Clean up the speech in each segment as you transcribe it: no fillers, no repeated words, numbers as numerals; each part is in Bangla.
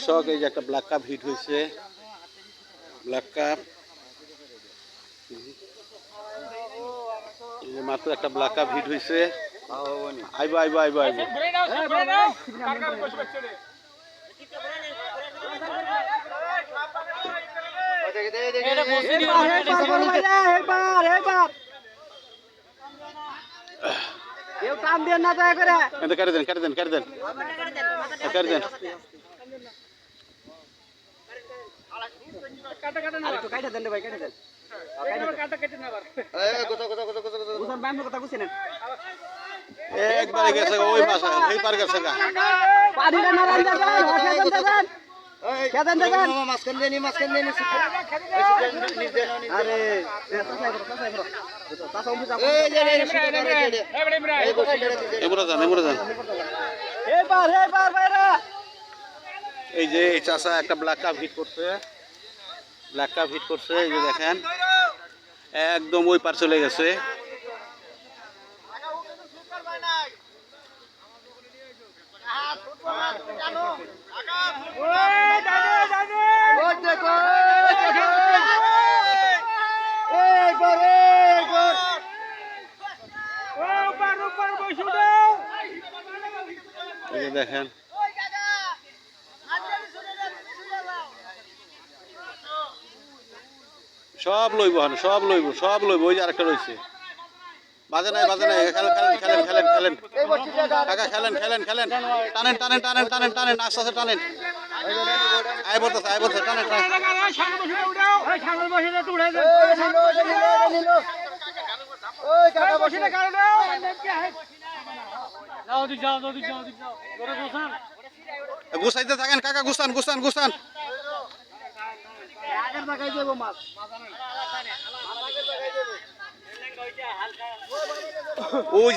শখ এই যে একটা ব্ল্যাক কাপ হিট হয়েছে, ব্ল্যাক কাপ মাত্র একটা ব্ল্যাক কাপ হিট হয়েছে। আইবো আইবো আইবো আইবো কেটে দেন কেটে দেন কেটে দেন কেটে দেন। একবারে গেছে ওই মাছ এই পার গেছে গা এই যে এই চাষা একটা ব্ল্যাক কাপ হিট করছে, ব্ল্যাক কাপ হিট করছে। এই যে দেখেন একদম ওই পার চলে গেছে। এই যে দেখেন সব লইব সব লইব সব লইব। ওই যে আরেকটা রয়েছে, বাজে নাই বাজে নাই। খেলেন খেলেন খেলেন খেলেন খেলেন কাকা খেলেন খেলেন খেলেন টানেন টানেন টানেন টানেন টানেন আস্তে আস্তে টানেন। আয় বলতেছে আয় বলতেছে টানেন টানেন। গুছাইতে থাকেন কাকা, গুছান গুছান গুছান। ওই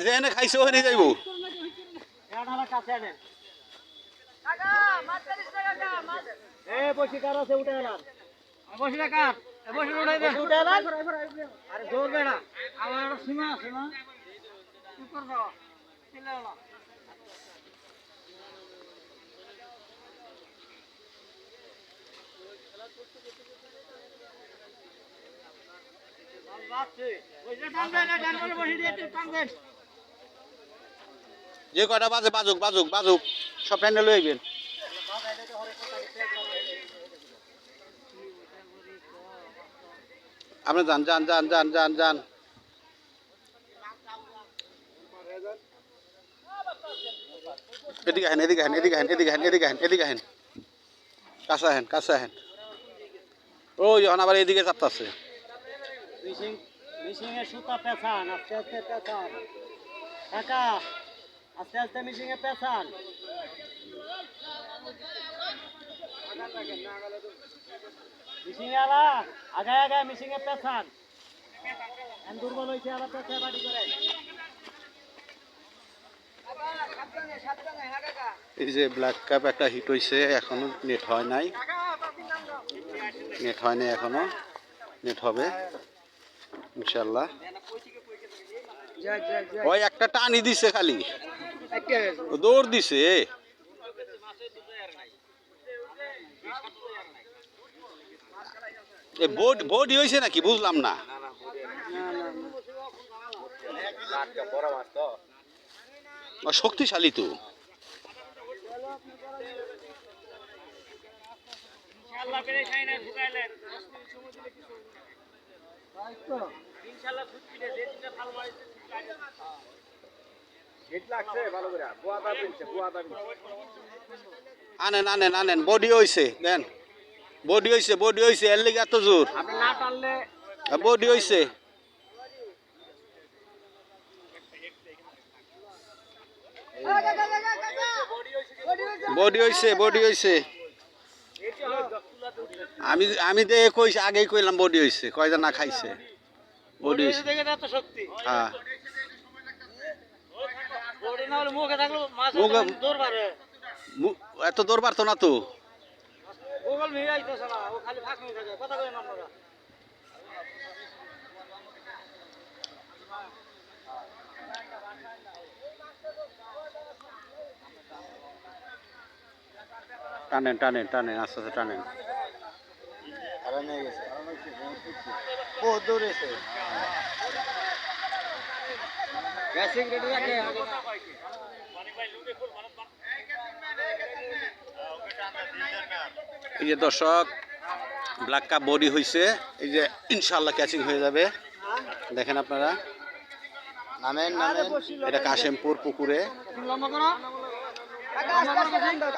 যেখানে খাইছে ওখানে যাইব। যে কয়টা বাজে বাজুক বাজুক বাজুক সব টাইনে লই আইবেন। আপনি যান যান যান যান যান যান। এদিকে হেন এদিকে হেন এদিকে হেন এদিকে হেন এদিকে হেন এদিকে হেন কাছে হেন কাছে হেন। ওই যখন আবার এদিকে চাপতাছে। মিশিংয়ে সুতা পেছান, আস্তে আস্তে পেছান কাকা, আস্তে আস্তে মিশিংয়ে পেছান। মিশিংয়ে আলা আগায় আগায় মিশিংয়ে পেছান। দুর্বল হয়েছে আলা পেছায় বাড়ি করে। এই যে ব্ল্যাক কাপ একটা হিট হয়েছে, এখনো নেট হয় নাই, নেট হয় নাই এখনো, নেট হবে ইনশাল্লাহ। ওই একটা টানি দিছে খালি, দৌড় দিছে। বডি হয়েছে নাকি বুঝলাম না। শক্তিশালী তো। আনেন আনেন আনেন বডি হয়েছে দেন, বডি হয়েছে বডি হয়েছে এর লিগে এত জোর। বডি হয়েছে বডি হয়েছে বডি হয়েছে। আমি আমি দেখে কইছি আগেই কইলাম বডি হয়েছে, কয়জন না খাইছে বডি হয়েছে। হ্যাঁ এত দৌড় পারতো না তো। টানেন টানেন টানেন আস্তে আস্তে টানেন। বহুত দৌড়েছে বেসিক রেডি রাখে এই যে দর্শক ব্ল্যাক কাপ বডি হয়েছে, এই যে ইনশাল্লাহ ক্যাচিং হয়ে যাবে। দেখেন আপনারা, নামেন নামেন এটা কাশেমপুর পুকুরে। লম্বা করো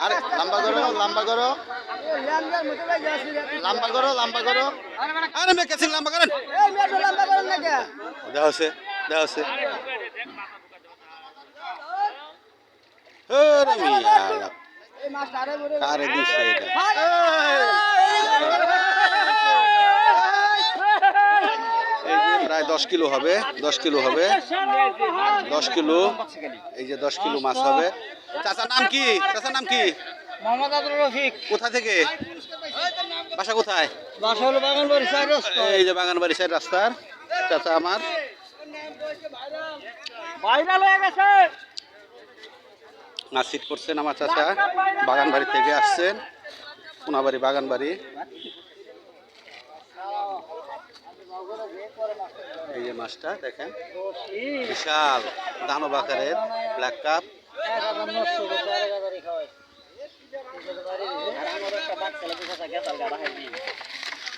আরে লম্বা করো লম্বা করো লম্বা করো লম্বা করো আরে মে ক্যাচিং লম্বা করেন। এই মেয়ে লম্বা করেন না কে দেখা হচ্ছে দেখা হচ্ছে। এই মাছটা আরে বড় কারে দিছে এটা? এই যে প্রায় 10 কিলো হবে, 10 কিলো হবে, 10 কিলো। এই যে 10 কিলো মাছ হবে। চাচার নাম কি? চাচার নাম কি? মোহাম্মদ আব্দুর রফিক কোথা থেকে? বাসা কোথায়? বাসা হলো বাগানবাড়ি চার রাস্তা এই যে বাগানবাড়ি সাইড রাস্তার চাচা আমার। ভাইরাল হয়ে গেছে মাছ সিট করছেন আমার চাচা, বাগানবাড়ি থেকে আসছেন, কোনাবাড়ি বাগানবাড়ি। এই যে মাছটা দেখেন, বিশাল দানব আকারের ব্ল্যাক কাপ। খাওয়াই